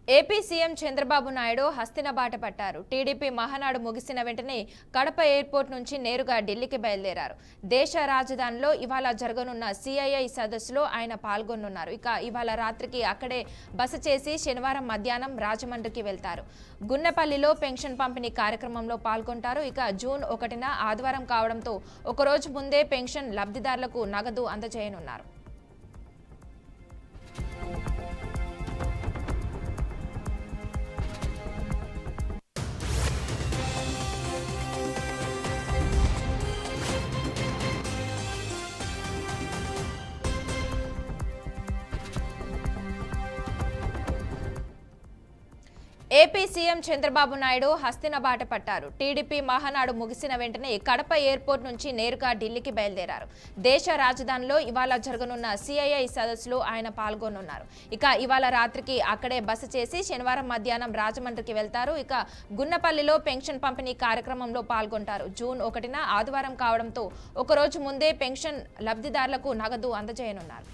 AP CM Chandrababu Naidu Hastina బాట పట్టారు. TDP Mahanadu ముగిసిన వెంటనే కడప ఎయిర్పోర్ట్ నుంచి నేరుగా ఢిల్లీకి బయలుదేరారు. దేశ రాజధానిలో ఇవాళ జరగనున్న సిఐఐ సదస్సులో ఆయన పాల్గొనున్నారు. ఇక ఇవాళ రాత్రికి అక్కడే బస చేసి శనివారం మధ్యాహ్నం రాజమండ్రికి వెళ్తారు. గున్నపల్లిలో పెన్షన్ పంపిణీ కార్యక్రమంలో పాల్గొంటారు. ఇక జూన్ 1న ఆదివారం కావడంతో ఒకరోజు ముందే పెన్షన్ లబ్ధిదారులకు నగదు అందజేయనున్నారు. ఏపీ సీఎం చంద్రబాబు నాయుడు హస్తిన బాట పట్టారు. టీడీపీ మహానాడు ముగిసిన వెంటనే కడప ఎయిర్పోర్ట్ నుంచి నేరుగా ఢిల్లీకి బయలుదేరారు. దేశ రాజధానిలో ఇవాళ జరగనున్న సిఐఐ సదస్సులో ఆయన పాల్గొనున్నారు. ఇక ఇవాళ రాత్రికి అక్కడే బస చేసి శనివారం మధ్యాహ్నం రాజమండ్రికి వెళ్తారు. ఇక గున్నపల్లిలో పెన్షన్ పంపిణీ కార్యక్రమంలో పాల్గొంటారు. జూన్ 1న ఆదివారం కావడంతో ఒకరోజు ముందే పెన్షన్ లబ్ధిదారులకు నగదు అందజేయనున్నారు.